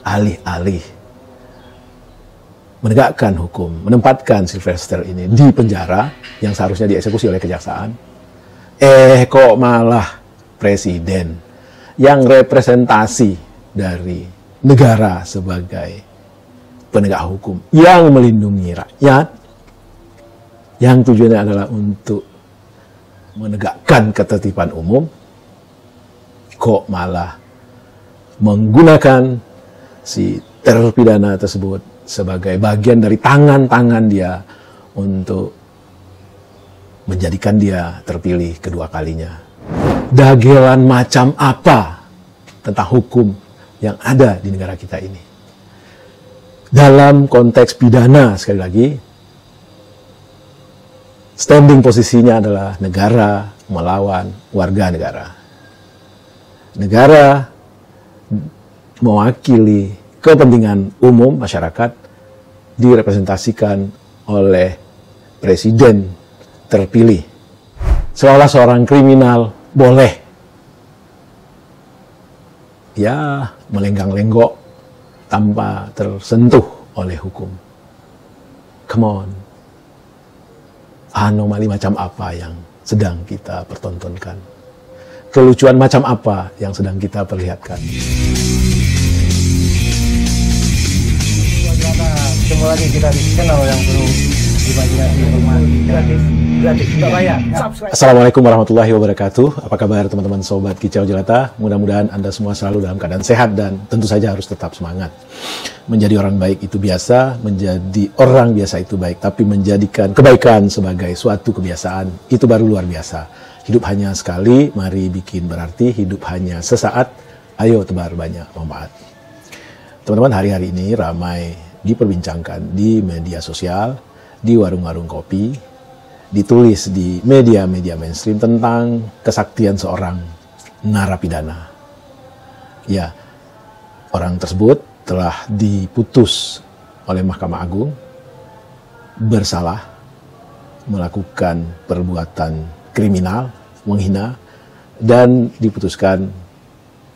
alih-alih menegakkan hukum, menempatkan Sylvester ini di penjara yang seharusnya dieksekusi oleh kejaksaan, kok malah presiden yang representasi dari negara sebagai penegak hukum yang melindungi rakyat, yang tujuannya adalah untuk menegakkan ketertiban umum, kok malah menggunakan si terpidana tersebut sebagai bagian dari tangan-tangan dia untuk menjadikan dia terpilih kedua kalinya. Dagelan macam apa tentang hukum yang ada di negara kita ini? Dalam konteks pidana, sekali lagi, standing posisinya adalah negara melawan warga negara. Negara mewakili kepentingan umum masyarakat direpresentasikan oleh presiden terpilih. Seolah seorang kriminal boleh ya melenggang-lenggok tanpa tersentuh oleh hukum. Come on. Anomali macam apa yang sedang kita pertontonkan? Kelucuan macam apa yang sedang kita perlihatkan? Ketemu lagi kita di channel yang perlu imajinasi rumah gratis tidak bayar. Assalamualaikum warahmatullahi wabarakatuh. Apa kabar teman-teman sobat Kicau Jelata? Mudah-mudahan Anda semua selalu dalam keadaan sehat dan tentu saja harus tetap semangat. Menjadi orang baik itu biasa, menjadi orang biasa itu baik, tapi menjadikan kebaikan sebagai suatu kebiasaan itu baru luar biasa. Hidup hanya sekali, mari bikin berarti. Hidup hanya sesaat, ayo tebar banyak manfaat. Teman-teman, hari-hari ini ramai diperbincangkan di media sosial, di warung-warung kopi, ditulis di media-media mainstream tentang kesaktian seorang narapidana. Ya, orang tersebut telah diputus oleh Mahkamah Agung bersalah melakukan perbuatan kriminal, menghina, dan diputuskan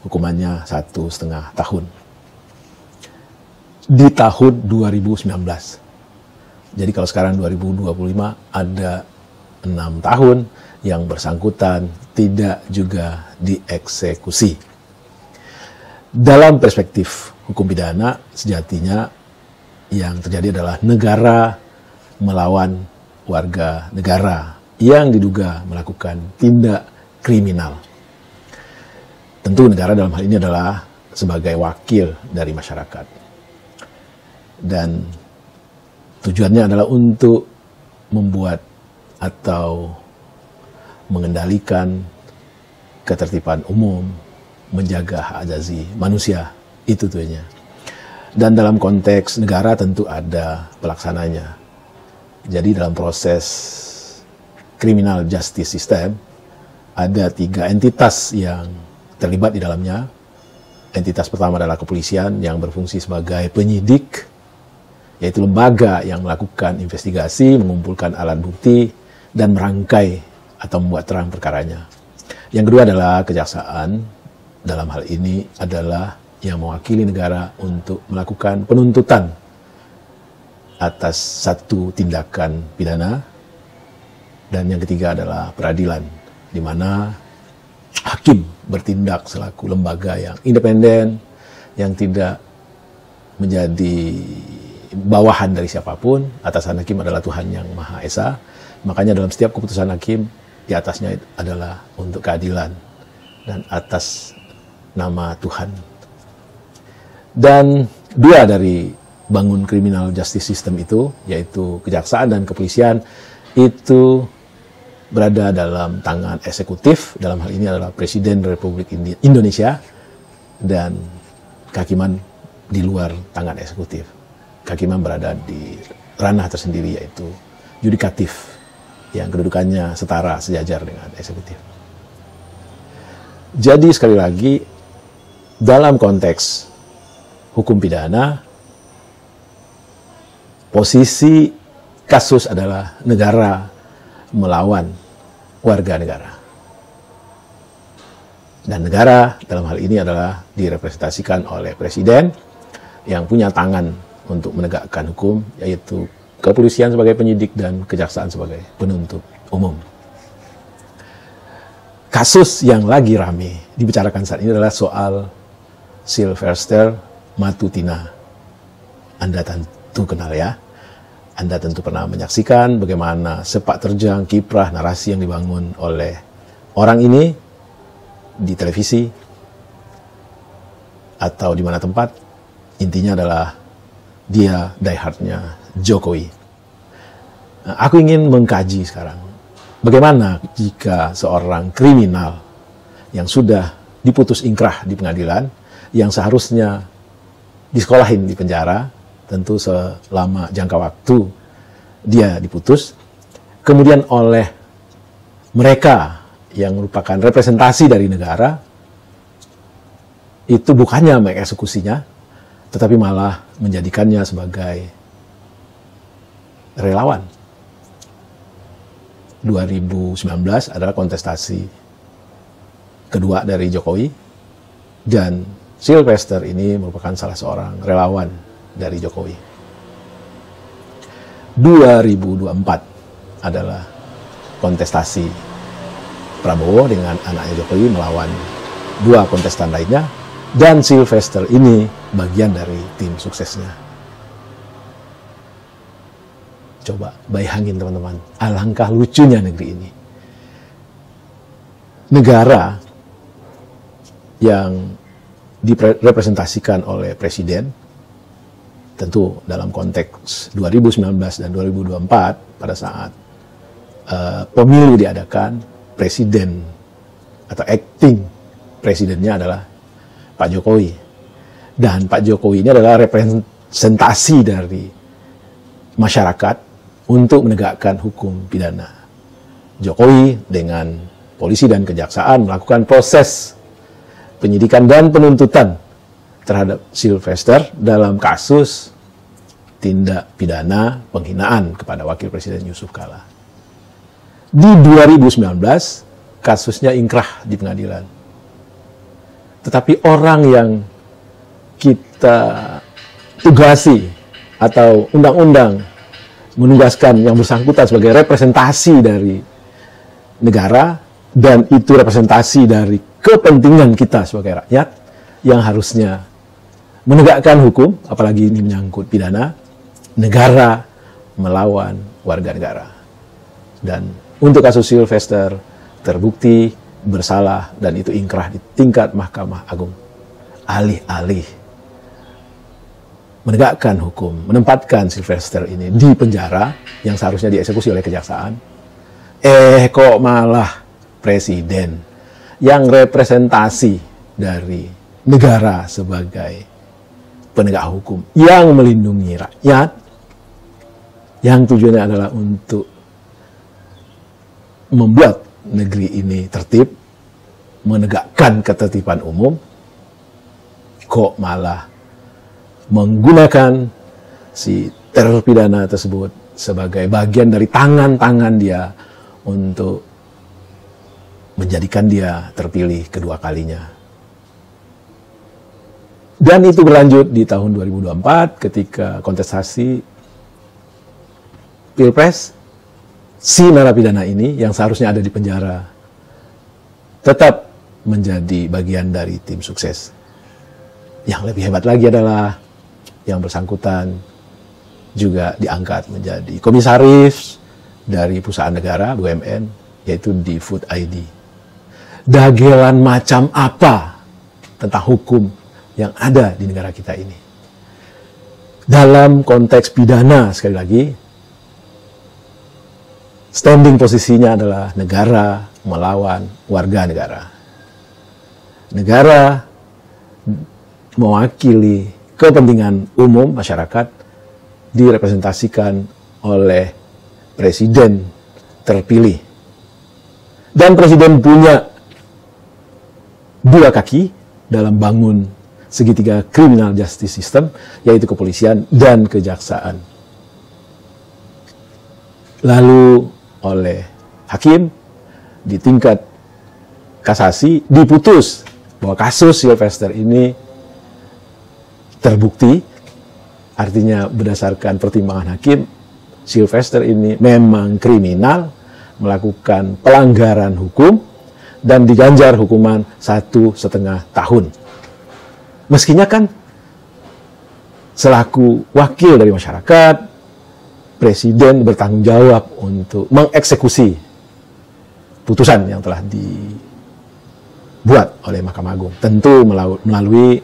hukumannya 1,5 tahun. Di tahun 2019. Jadi kalau sekarang 2025 ada 6 tahun yang bersangkutan tidak juga dieksekusi. Dalam perspektif hukum pidana, sejatinya yang terjadi adalah negara melawan warga negara yang diduga melakukan tindak kriminal. Tentu negara dalam hal ini adalah sebagai wakil dari masyarakat. Dan tujuannya adalah untuk membuat atau mengendalikan ketertiban umum, menjaga hak asasi manusia, itu tujuannya. Dan dalam konteks negara tentu ada pelaksananya. Jadi dalam proses criminal justice system ada 3 entitas yang terlibat di dalamnya. Entitas pertama adalah kepolisian yang berfungsi sebagai penyidik, yaitu lembaga yang melakukan investigasi, mengumpulkan alat bukti, dan merangkai atau membuat terang perkaranya. Yang kedua adalah kejaksaan, dalam hal ini adalah yang mewakili negara untuk melakukan penuntutan atas satu tindakan pidana. Dan yang ketiga adalah peradilan, di mana hakim bertindak selaku lembaga yang independen, yang tidak menjadi bawahan dari siapapun. Atasan hakim adalah Tuhan yang Maha Esa. Makanya dalam setiap keputusan hakim, di atasnya adalah untuk keadilan dan atas nama Tuhan. Dan 2 dari bangun criminal justice system itu, yaitu kejaksaan dan kepolisian, itu berada dalam tangan eksekutif. Dalam hal ini adalah Presiden Republik Indonesia, dan kehakiman di luar tangan eksekutif. Kehakiman berada di ranah tersendiri, yaitu yudikatif, yang kedudukannya setara sejajar dengan eksekutif. Jadi sekali lagi, dalam konteks hukum pidana, posisi kasus adalah negara melawan warga negara. Dan negara dalam hal ini adalah direpresentasikan oleh presiden yang punya tangan untuk menegakkan hukum, yaitu kepolisian sebagai penyidik dan kejaksaan sebagai penuntut umum. Kasus yang lagi rame dibicarakan saat ini adalah soal Sylvester Matutina. Anda tentu kenal ya. Anda tentu pernah menyaksikan bagaimana sepak terjang kiprah narasi yang dibangun oleh orang ini di televisi atau di mana tempat. Intinya adalah dia diehardnya Jokowi. Nah, aku ingin mengkaji sekarang bagaimana jika seorang kriminal yang sudah diputus ingkrah di pengadilan, yang seharusnya disekolahin di penjara, tentu selama jangka waktu dia diputus, kemudian oleh mereka yang merupakan representasi dari negara, itu bukannya mengeksekusinya, tetapi malah menjadikannya sebagai relawan. 2019 adalah kontestasi kedua dari Jokowi, dan Sylvester ini merupakan salah seorang relawan dari Jokowi. 2024 adalah kontestasi Prabowo dengan anaknya Jokowi melawan dua kontestan lainnya, dan Sylvester ini bagian dari tim suksesnya. Coba bayangin teman-teman, alangkah lucunya negeri ini. Negara yang direpresentasikan oleh presiden, tentu dalam konteks 2019 dan 2024 pada saat pemilu diadakan, presiden atau acting presidennya adalah Pak Jokowi. Dan Pak Jokowi ini adalah representasi dari masyarakat untuk menegakkan hukum pidana. Jokowi dengan polisi dan kejaksaan melakukan proses penyidikan dan penuntutan terhadap Sylvester dalam kasus tindak pidana penghinaan kepada Wakil Presiden Yusuf Kala. Di 2019, kasusnya ingkrah di pengadilan. Tetapi orang yang kita tugasi atau undang-undang menugaskan yang bersangkutan sebagai representasi dari negara, dan itu representasi dari kepentingan kita sebagai rakyat yang harusnya menegakkan hukum, apalagi ini menyangkut pidana, negara melawan warga negara. Dan untuk kasus Sylvester terbukti bersalah dan itu ingkrah di tingkat Mahkamah Agung. Alih-alih menegakkan hukum, menempatkan Sylvester ini di penjara yang seharusnya dieksekusi oleh kejaksaan, kok malah presiden yang representasi dari negara sebagai penegak hukum yang melindungi rakyat, yang tujuannya adalah untuk membuat negeri ini tertib, menegakkan ketertiban umum, kok malah menggunakan si terpidana tersebut sebagai bagian dari tangan-tangan dia untuk menjadikan dia terpilih kedua kalinya. Dan itu berlanjut di tahun 2024 ketika kontestasi Pilpres, si narapidana ini yang seharusnya ada di penjara tetap menjadi bagian dari tim sukses. Yang lebih hebat lagi adalah yang bersangkutan juga diangkat menjadi komisaris dari perusahaan negara BUMN, yaitu di Food ID. Dagelan macam apa tentang hukum yang ada di negara kita ini? Dalam konteks pidana, sekali lagi, standing posisinya adalah negara melawan warga negara. Negara mewakili kepentingan umum masyarakat direpresentasikan oleh presiden terpilih. Dan presiden punya dua kaki dalam bangun segitiga criminal justice system, yaitu kepolisian dan kejaksaan. Lalu oleh hakim di tingkat kasasi diputus bahwa kasus Sylvester ini terbukti, artinya berdasarkan pertimbangan hakim, Sylvester ini memang kriminal, melakukan pelanggaran hukum, dan diganjar hukuman 1,5 tahun. Meskinya kan selaku wakil dari masyarakat, Presiden bertanggung jawab untuk mengeksekusi putusan yang telah dibuat oleh Mahkamah Agung. Tentu melalui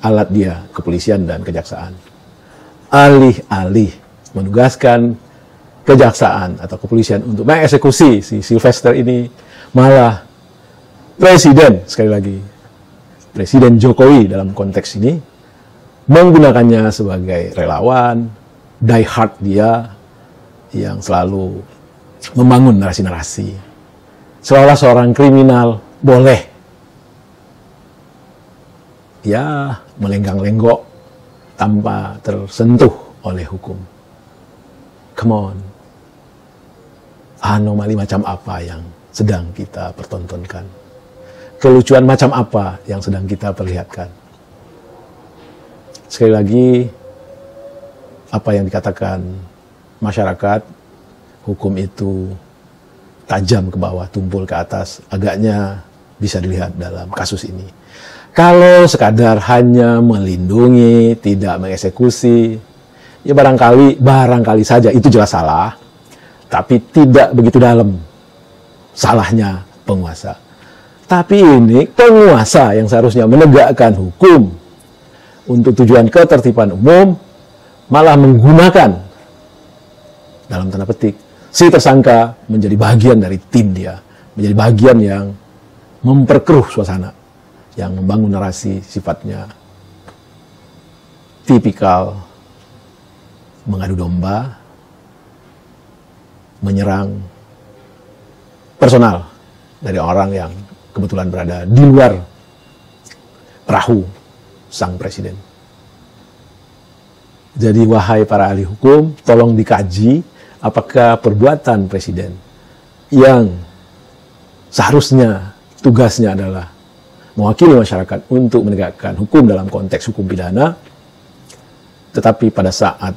alat dia, kepolisian dan kejaksaan. Alih-alih menugaskan kejaksaan atau kepolisian untuk mengeksekusi si Sylvester ini, malah Presiden, sekali lagi, Presiden Jokowi dalam konteks ini, menggunakannya sebagai relawan, die hard dia, yang selalu membangun narasi-narasi. Seolah seorang kriminal boleh ya melenggang-lenggok tanpa tersentuh oleh hukum. Come on. Anomali macam apa yang sedang kita pertontonkan? Kelucuan macam apa yang sedang kita perlihatkan? Sekali lagi, apa yang dikatakan masyarakat, hukum itu tajam ke bawah, tumpul ke atas, agaknya bisa dilihat dalam kasus ini. Kalau sekadar hanya melindungi, tidak mengeksekusi, ya barangkali saja itu jelas salah, tapi tidak begitu dalam salahnya penguasa. Tapi ini penguasa yang seharusnya menegakkan hukum untuk tujuan ketertiban umum, malah menggunakan, dalam tanda petik, si tersangka menjadi bagian dari tim dia, menjadi bagian yang memperkeruh suasana, yang membangun narasi sifatnya tipikal mengadu domba, menyerang personal dari orang yang kebetulan berada di luar perahu sang presiden. Jadi wahai para ahli hukum, tolong dikaji apakah perbuatan presiden yang seharusnya tugasnya adalah mewakili masyarakat untuk menegakkan hukum dalam konteks hukum pidana, tetapi pada saat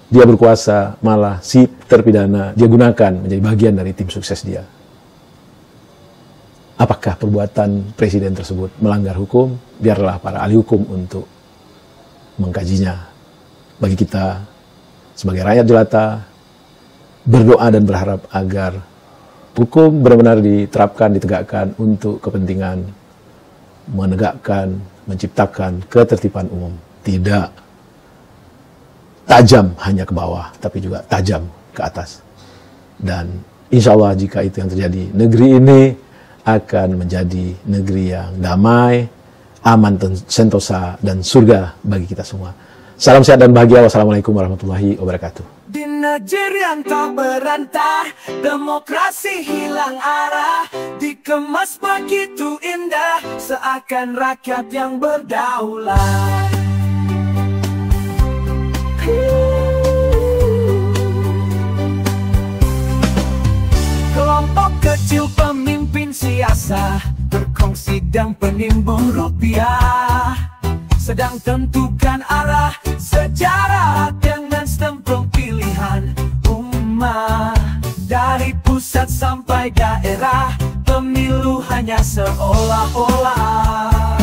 dia berkuasa malah si terpidana dia gunakan menjadi bagian dari tim sukses dia. Apakah perbuatan presiden tersebut melanggar hukum? Biarlah para ahli hukum untuk mengkajinya. Bagi kita sebagai rakyat jelata, berdoa dan berharap agar hukum benar-benar diterapkan, ditegakkan untuk kepentingan menegakkan, menciptakan ketertiban umum. Tidak tajam hanya ke bawah, tapi juga tajam ke atas. Dan insya Allah jika itu yang terjadi, negeri ini akan menjadi negeri yang damai, aman, sentosa, dan surga bagi kita semua. Salam sehat dan bahagia. Wassalamualaikum warahmatullahi wabarakatuh. Di negeri yang tak berantah, demokrasi hilang arah, dikemas begitu indah, seakan rakyat yang berdaulat. Kelompok kecil pemimpin siasa berkongsi dan penimbun rupiah, sedang tentukan arah sejarah dengan stempel pilihan umat. Dari pusat sampai daerah, pemilu hanya seolah-olah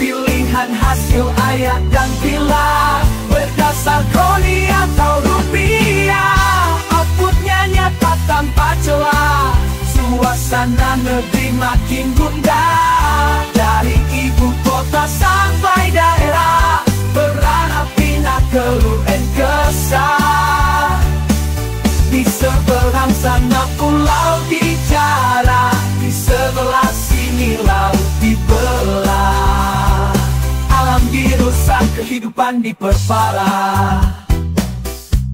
pilihan hasil ayat dan pilah, berdasar kroni atau rupiah. Outputnya nyata tanpa celah, suasana negeri makin gundah. Dari ibu kota sampai daerah, beranak pinak keluh kesah. Di seberang sana pulau bicara, di sebelah sini laut dibelah. Alam dirusak, kehidupan diperparah,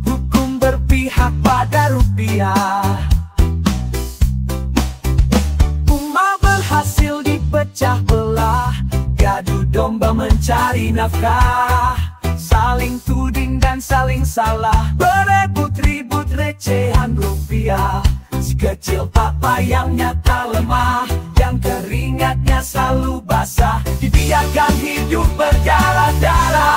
hukum berpihak pada rupiah. Umat berhasil dipecah belah, gaduh domba mencari nafkah, saling tuding dan saling salah, berebut-ribut recehan rupiah. Si kecil papa yang nyata lemah, yang keringatnya selalu basah, dibiarkan hidup berdarah-darah.